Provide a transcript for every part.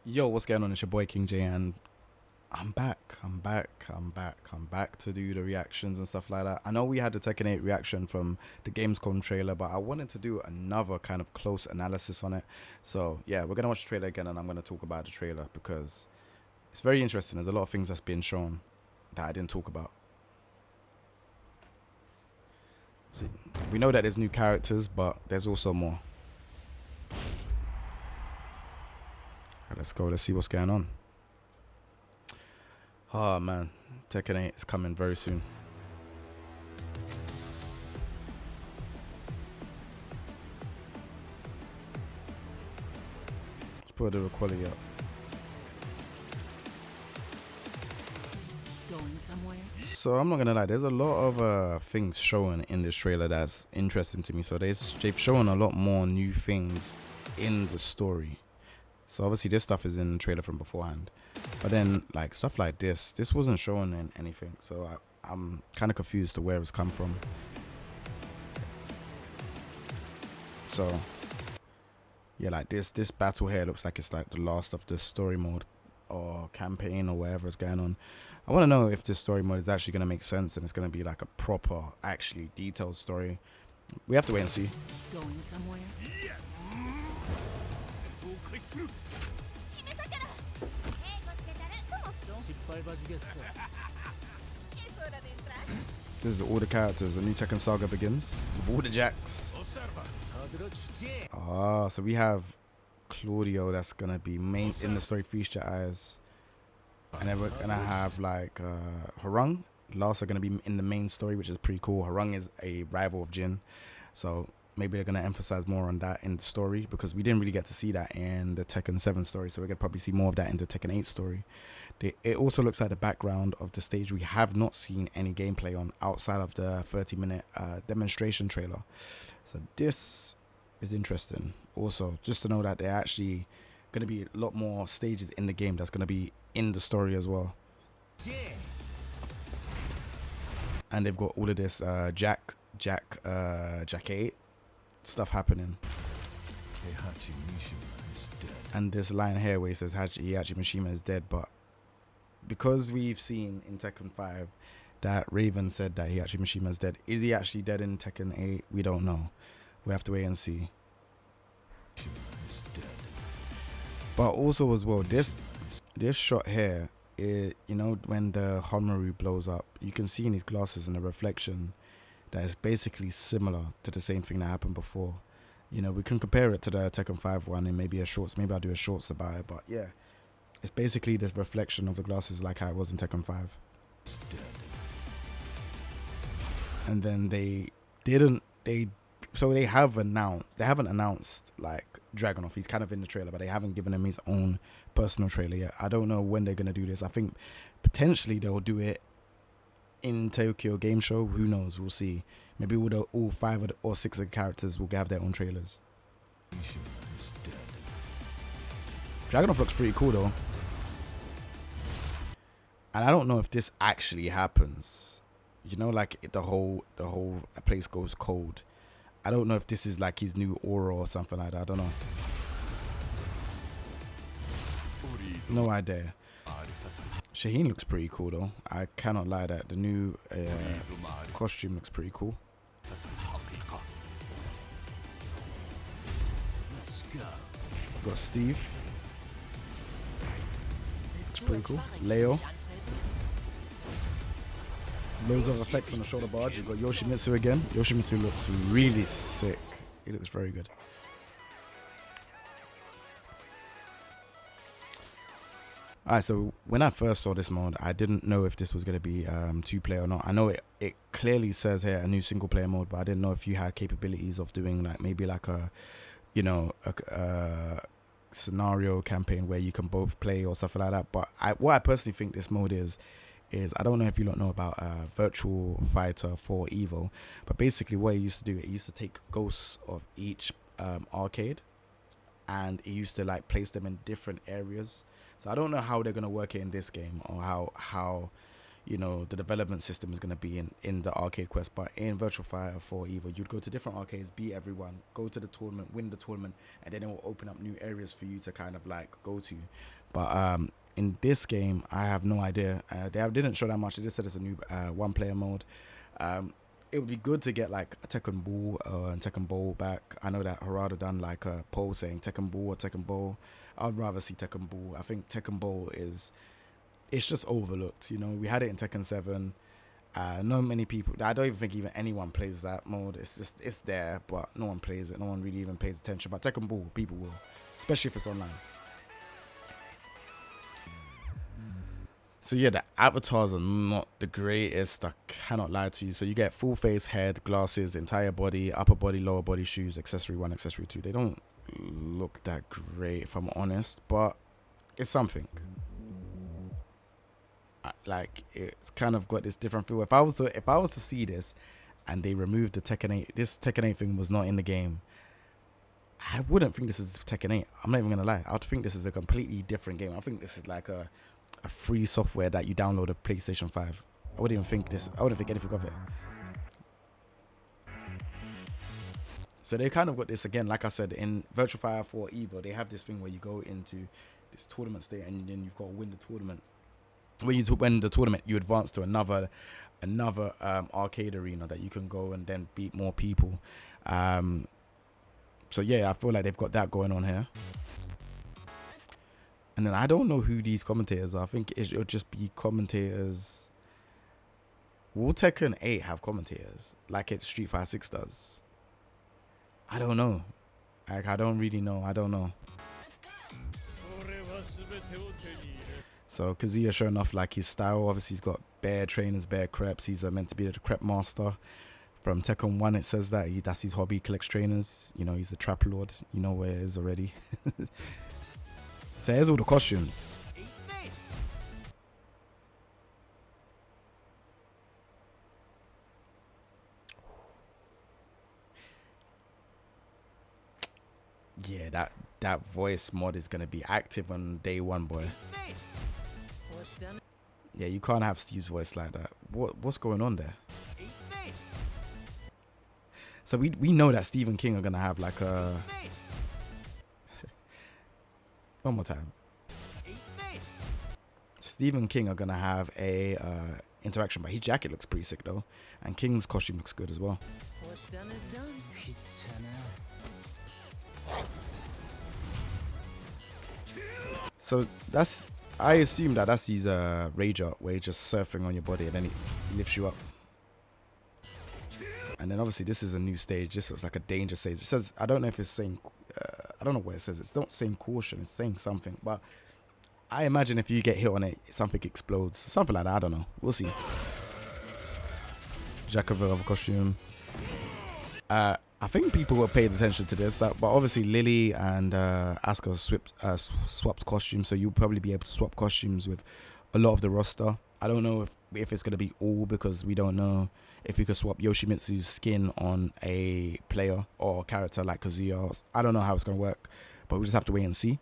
Yo, what's going on? It's your boy King J, and I'm back to do the reactions and stuff like that. I know we had the Tekken 8 reaction from the Gamescom trailer, but I wanted to do another kind of close analysis on it. So yeah, we're gonna watch the trailer again, and I'm gonna talk about the trailer because it's very interesting. There's a lot of things that's been shown that I didn't talk about. So we know that there's new characters, but there's also more. Alright, let's go. Let's see what's going on. Oh man, Tekken 8 is coming very soon. Let's put the quality up. Going somewhere? So I'm not gonna lie, there's a lot of things shown in this trailer that's interesting to me. So they've shown a lot more new things in the story. So obviously this stuff is in the trailer from beforehand, but then like stuff like this wasn't shown in anything. So I'm kind of confused to where it's come from. So yeah, like this battle here looks like it's like the last of the story mode or campaign or whatever is going on. I want to know if this story mode is actually going to make sense and it's going to be like a proper, actually detailed story. We have to wait and see. Going somewhere? This is all the characters. The new Tekken saga begins with all the jacks. Ah, so we have Claudio that's gonna be main in the story, Feast Your Eyes, and then we're gonna have like Harung. Last are gonna be in the main story, which is pretty cool. Harung is a rival of Jin, so maybe they're gonna emphasize more on that in the story because we didn't really get to see that in the Tekken 7 story. So we're gonna probably see more of that in the Tekken 8 story. It also looks like the background of the stage we have not seen any gameplay on outside of the 30-minute demonstration trailer. So this is interesting. Also, just to know that they're actually going to be a lot more stages in the game that's going to be in the story as well. And they've got all of this Jack 8 stuff happening. And this line here where he says Heihachi Mishima is dead, but because we've seen in Tekken 5 that Raven said that Heihachi Mishima is dead, is he actually dead in Tekken 8? We don't know. We have to wait and see. But also as well, this shot here, you know, when the Honmaru blows up, you can see in his glasses in the reflection that is basically similar to the same thing that happened before. You know, we can compare it to the Tekken 5 one and maybe a shorts. Maybe I'll do a shorts about it. But yeah, it's basically the reflection of the glasses like how it was in Tekken 5. And then they haven't announced like Dragunov. He's kind of in the trailer, but they haven't given him his own personal trailer yet. I don't know when they're going to do this. I think potentially they'll do it in Tokyo Game Show. Who knows? We'll see. Maybe all 5 or 6 of the characters will have their own trailers. Dragunov looks pretty cool though. And I don't know if this actually happens. You know, like the whole place goes cold. I don't know if this is like his new aura or something like that. I don't know. No idea. Shaheen looks pretty cool though. I cannot lie that the new costume looks pretty cool. Got Steve. Looks pretty cool. Leo. Loads of effects on the shoulder barge. You've got Yoshimitsu again. Yoshimitsu looks really sick. He looks very good. Alright, so when I first saw this mode, I didn't know if this was going to be 2-player or not. I know it clearly says here a new single-player mode, but I didn't know if you had capabilities of doing like maybe like a, you know, a scenario campaign where you can both play or stuff like that. But what I personally think this mode is I don't know if you don't know about Virtual Fighter 4 Evo, but basically what it used to do, it used to take ghosts of each arcade, and it used to like place them in different areas. So I don't know how they're gonna work it in this game, or how you know, the development system is going to be in the arcade quest. But in Virtual Fighter 4 Evo, you'd go to different arcades, beat everyone, go to the tournament, win the tournament, and then it will open up new areas for you to kind of like go to. But in this game, I have no idea. They didn't show that much. They just said it's a new one-player mode. It would be good to get like a Tekken Ball and Tekken Bowl back. I know that Harada done like a poll saying Tekken Ball or Tekken Bowl. I'd rather see Tekken Ball. I think Tekken Bowl it's just overlooked. You know, we had it in Tekken 7. Not many people. I don't even think even anyone plays that mode. It's there, but no one plays it. No one really even pays attention. But Tekken Ball, people will, especially if it's online. So yeah, the avatars are not the greatest, I cannot lie to you. So you get full face, head, glasses, entire body, upper body, lower body, shoes, accessory 1, accessory 2. They don't look that great if I'm honest, but it's something. Like, it's kind of got this different feel. If I was to see this and they removed the Tekken 8, this Tekken 8 thing was not in the game, I wouldn't think this is Tekken 8. I'm not even gonna lie. I would think this is a completely different game. I think this is like a free software that you download a PlayStation 5. I wouldn't think anything of it. So they kind of got this again, like I said, in Virtual Fighter 4 Evo, they have this thing where you go into this tournament state and then you've got to win the tournament. When you win the tournament, you advance to another arcade arena that you can go and then beat more people. So yeah, I feel like they've got that going on here. And then I don't know who these commentators are. I think it'll just be commentators. Will Tekken 8 have commentators like it Street Fighter 6 does? I don't know. Like, I don't really know. I don't know. So Kazuya showing off like his style. Obviously he's got bare trainers, bare creps. He's meant to be the crep master. From Tekken 1 it says that that's his hobby, collects trainers. You know, he's a trap lord. You know where it is already. So here's all the costumes. Yeah, that voice mod is gonna be active on day one, boy. Yeah, you can't have Steve's voice like that. What's going on there? So we know that Steve and King are gonna have like a one more time. Steve and King are gonna have a interaction, but his jacket looks pretty sick though, and King's costume looks good as well. What's done is done. So I assume that's his rager where he's just surfing on your body and then he lifts you up. And then obviously this is a new stage. This is like a danger stage. It says, I don't know if it's saying, I don't know what it says. It's not saying caution. It's saying something. But I imagine if you get hit on it, something explodes. Something like that. I don't know. We'll see. Jacobov costume. I think people were paying attention to this, but obviously Lily and Asuka swapped costumes, so you'll probably be able to swap costumes with a lot of the roster. I don't know if it's going to be all, because we don't know if you could swap Yoshimitsu's skin on a player or character like Kazuya. I don't know how it's going to work, but we'll just have to wait and see.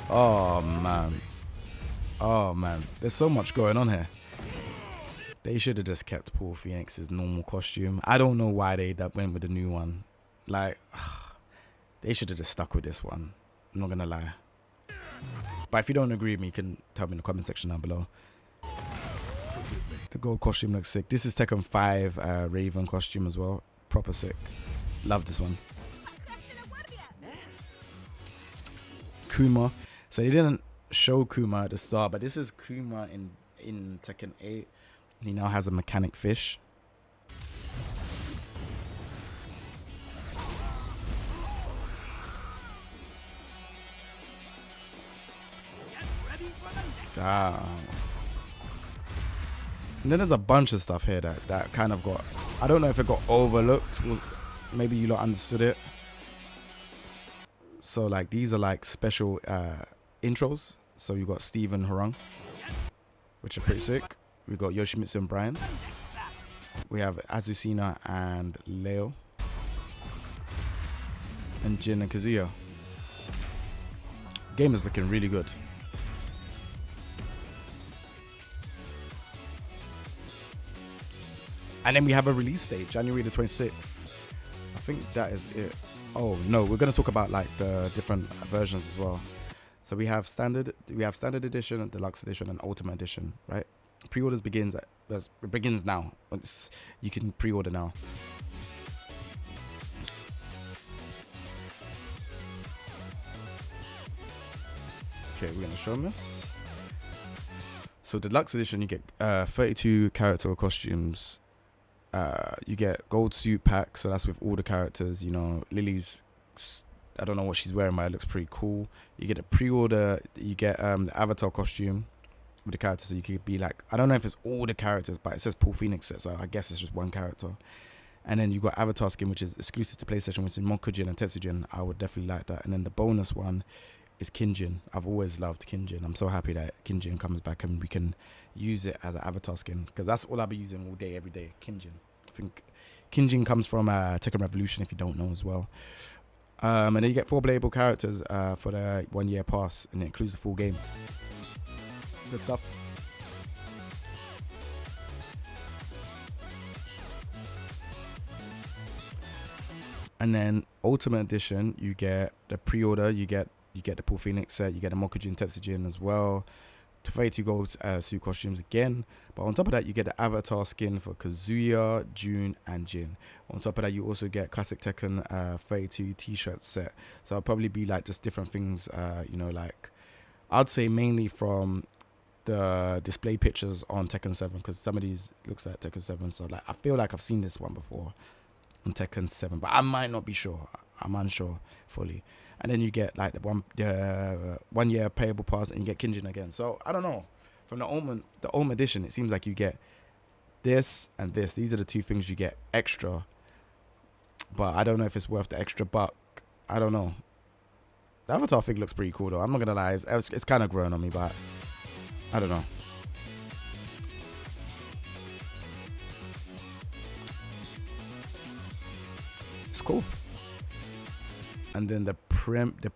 Oh man, there's so much going on here. They should have just kept Paul Phoenix's normal costume. I don't know why they went with the new one. Like, they should have just stuck with this one. I'm not gonna lie. But if you don't agree with me, you can tell me in the comment section down below. The gold costume looks sick. This is Tekken 5 Raven costume as well. Proper sick. Love this one. Kuma. So they didn't show Kuma at the start, but this is Kuma in Tekken 8. He now has a mechanic fish. Damn. And then there's a bunch of stuff here that kind of got, I don't know if it got overlooked. Maybe you lot understood it. So like these are like special intros. So you got Steve and Harung, which are pretty sick. We got Yoshimitsu and Brian. We have Azucena and Leo. And Jin and Kazuya. Game is looking really good. And then we have a release date, January the 26th. I think that is it. Oh no, we're gonna talk about like the different versions as well. So we have standard edition, deluxe edition, and ultimate edition, right? Pre-orders it begins now. You can pre-order now. Okay, we're gonna show them this. So deluxe edition, you get 32 character costumes. You get gold suit pack, so that's with all the characters. Lily's, I don't know what she's wearing, but it looks pretty cool. You get a pre-order. You get the avatar costume with the characters, so you could be like, I don't know if it's all the characters, but it says Paul Phoenix set, so I guess it's just one character. And then you got avatar skin, which is exclusive to PlayStation, which is Mokujin and Tetsujin. I would definitely like that. And then the bonus one is Kinjin. I've always loved Kinjin. I'm so happy that Kinjin comes back and we can use it as an avatar skin, because that's all I'll be using all day, every day. Kinjin. I think Kinjin comes from Tekken Revolution, if you don't know as well. And then you get 4 playable characters for the 1 year pass, and it includes the full game. Good stuff. And then Ultimate Edition, you get the pre-order, you get the Paul Phoenix set, you get the Mokujin Tetsujin as well. 32 gold suit costumes again. But on top of that, you get the avatar skin for Kazuya, June, and Jin. On top of that, you also get classic Tekken 32 t-shirt set. So it'll probably be like just different things, like I'd say mainly from the display pictures on Tekken 7, because some of these looks like Tekken 7. So like I feel like I've seen this one before on Tekken 7, but I might not be sure. I'm unsure fully. And then you get like the 1 year payable pass, and you get Kinjin again. So I don't know. From the Ultimate Edition, it seems like you get this and this. These are the 2 things you get extra. But I don't know if it's worth the extra buck. I don't know. The avatar fig looks pretty cool though. I'm not gonna lie. It's kind of growing on me, but I don't know. It's cool. And then the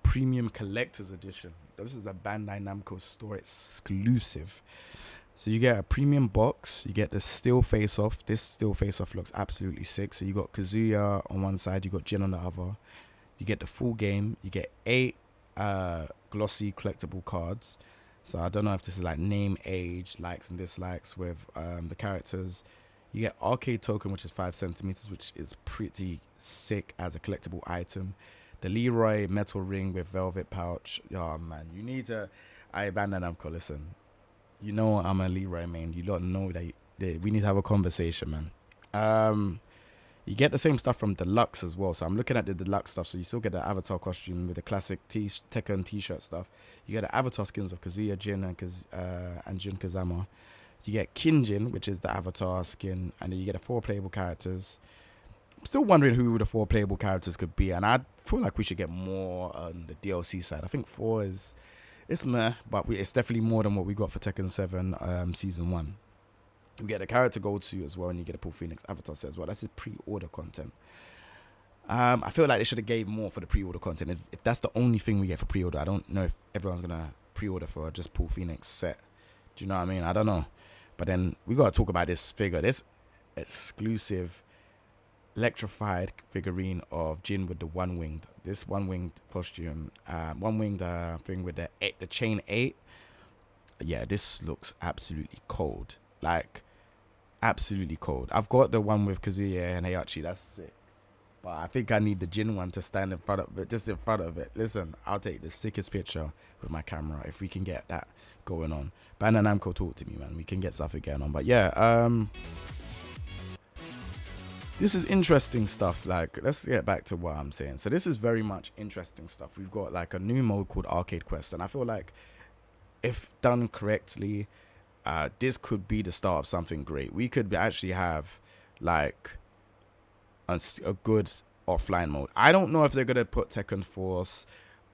premium collector's edition. This is a Bandai Namco store exclusive. So you get a premium box. You get the still face off. This still face off looks absolutely sick. So you got Kazuya on one side, you got Jin on the other. You get the full game. You get 8 glossy collectible cards. So I don't know if this is like name, age, likes and dislikes with the characters. You get arcade token, which is 5 centimeters, which is pretty sick as a collectible item. The Leroy metal ring with velvet pouch. Oh man, you need to. I Bandai Namco, listen. You know I'm a Leroy main. You don't know that we need to have a conversation, man. You get the same stuff from Deluxe as well. So I'm looking at the Deluxe stuff. So you still get the avatar costume with the classic Tekken t-shirt stuff. You get the avatar skins of Kazuya, Jin, and Jun Kazama. You get Kinjin, which is the avatar skin, and then you get the 4 playable characters. I'm still wondering who the 4 playable characters could be, and I feel like we should get more on the DLC side. I think 4 it's meh, but it's definitely more than what we got for Tekken 7 Season 1. You get a character gold suit as well, and you get a Paul Phoenix avatar set as well. That's his pre-order content. I feel like they should have gave more for the pre-order content. If that's the only thing we get for pre-order, I don't know if everyone's going to pre-order for just Paul Phoenix set. Do you know what I mean? I don't know. But then we got to talk about this figure. This exclusive electrified figurine of Jin with the one-winged. This one-winged costume. One-winged thing with the chain 8. Yeah, this looks absolutely cold. Like, absolutely cold. I've got the one with Kazuya and Heihachi. That's sick. But I think I need the Jin one to stand in front of it, just in front of it. Listen, I'll take the sickest picture with my camera if we can get that going on. Bandai Namco, talk to me, man. We can get something going on. But yeah, this is interesting stuff. Like, let's get back to what I'm saying. So this is very much interesting stuff. We've got like a new mode called Arcade Quest, and I feel like if done correctly, this could be the start of something great. We could actually have like a good offline mode. I don't know if they're gonna put Tekken Force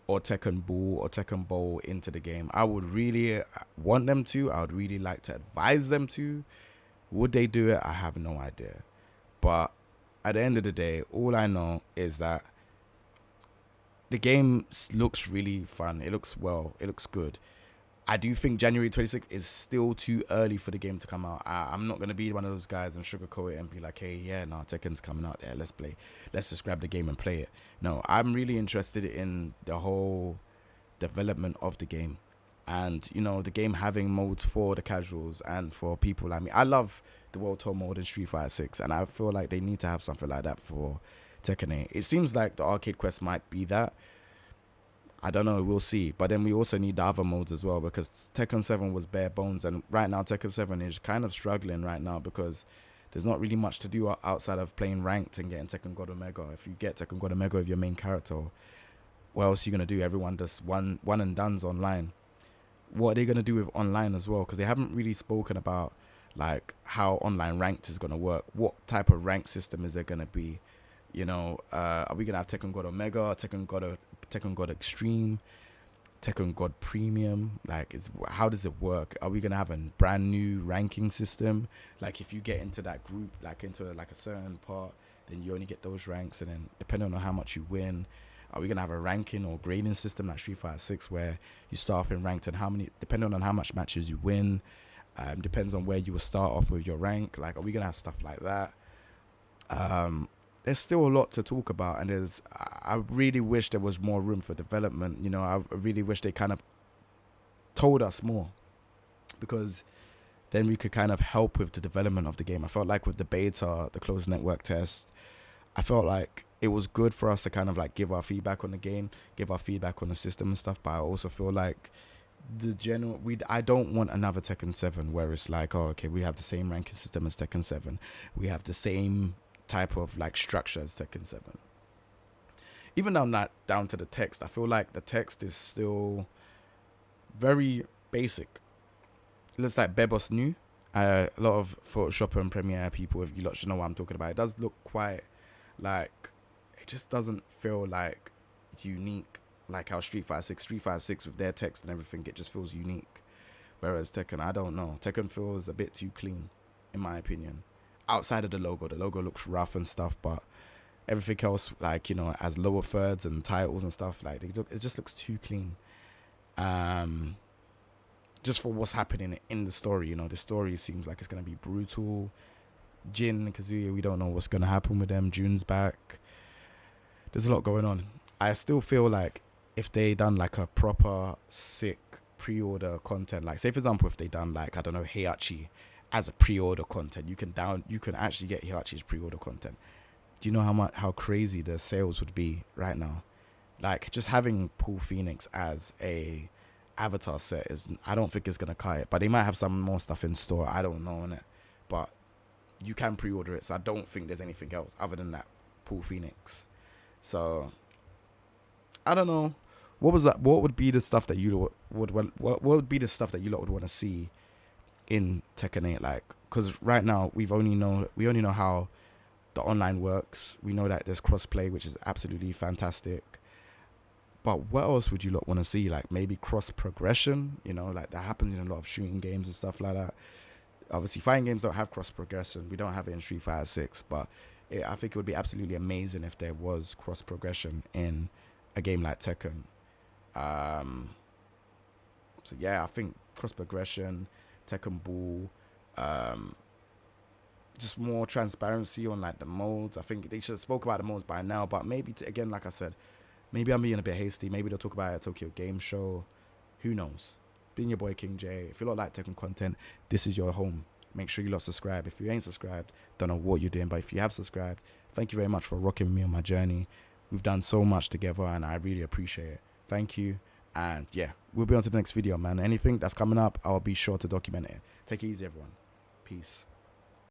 or Tekken Ball or Tekken Bowl into the game. I would really want them to. I would really like to advise them to. Would they do it? I have no idea. But at the end of the day, all I know is that the game looks really fun. It looks well. It looks good. I do think January 26th is still too early for the game to come out. I'm not going to be one of those guys and sugarcoat it and be like, hey, yeah, no, Tekken's coming out there. Let's play. Let's just grab the game and play it. No, I'm really interested in the whole development of the game. And, you know, the game having modes for the casuals and for people like me. I love the World Tour mode in Street Fighter 6, and I feel like they need to have something like that for Tekken 8. It seems like the Arcade Quest might be that. I don't know, we'll see. But then we also need the other modes as well, because Tekken 7 was bare bones, and right now Tekken 7 is kind of struggling right now because there's not really much to do outside of playing ranked and getting Tekken God Omega. If you get Tekken God Omega with your main character, what else are you going to do? Everyone does one and done's online. What are they going to do with online as well? Because they haven't really spoken about like how online ranked is going to work. What type of rank system is there going to be? You know, are we going to have Tekken God Omega, Tekken God Extreme, Tekken God Premium? Like, how does it work? Are we going to have a brand new ranking system? Like, if you get into that group, like into like a certain part, then you only get those ranks. And then depending on how much you win, are we going to have a ranking or grading system like Street Fighter 6 where you start off in ranked and depending on how much matches you win, depends on where you will start off with your rank. Like, are we going to have stuff like that? There's still a lot to talk about, and I really wish there was more room for development. You know, I really wish they kind of told us more, because then we could kind of help with the development of the game. I felt like with the beta, the closed network test, I felt like it was good for us to kind of like give our feedback on the game, give our feedback on the system and stuff. But I also feel like I don't want another Tekken 7 where it's like, oh, okay, we have the same ranking system as Tekken 7. We have the same type of like structure as Tekken 7. Even though not down to the text, I feel like the text is still very basic. It looks like Bebos new. A lot of Photoshop and Premiere people, if you lot should know what I'm talking about. It does look quite like, it just doesn't feel like unique like how Street Fighter 6 with their text and everything, it just feels unique. Whereas Tekken, I don't know, Tekken feels a bit too clean in my opinion. Outside of the logo looks rough and stuff, but everything else, like, you know, as lower thirds and titles and stuff, like it just looks too clean. Just for what's happening in the story, you know, the story seems like it's gonna be brutal. Jin and Kazuya, we don't know what's gonna happen with them. June's back. There's a lot going on. I still feel like if they done like a proper sick pre-order content, like say for example if they done like, I don't know, Heihachi as a pre-order content, you can actually get Heihachi's pre-order content. Do you know how crazy the sales would be right now? Like, just having Paul Phoenix as a avatar set I don't think it's gonna cut it, but they might have some more stuff in store, I don't know, innit? But you can pre-order it, so I don't think there's anything else other than that Paul Phoenix. So I don't know, what would be the stuff that you would be the stuff that you lot would want to see in Tekken 8, like, because right now we only know how the online works. We know that there's crossplay, which is absolutely fantastic, but what else would you lot want to see? Like maybe cross progression, you know, like that happens in a lot of shooting games and stuff like that. Obviously fighting games don't have cross progression, we don't have it in Street Fighter 6, but I think it would be absolutely amazing if there was cross progression in a game like Tekken. So yeah, I think cross progression, Tekken Ball, just more transparency on like the modes. I think they should have spoke about the modes by now, but maybe again, like I said, maybe I'm being a bit hasty. Maybe they'll talk about it at Tokyo Game Show. Who knows? Being your boy King J. If you lot like Tekken content, this is your home. Make sure you lot subscribe. If you ain't subscribed, don't know what you're doing, but if you have subscribed, thank you very much for rocking with me on my journey. We've done so much together and I really appreciate it. Thank you. And yeah, we'll be on to the next video, man. Anything that's coming up, I'll be sure to document it. Take it easy, everyone. Peace.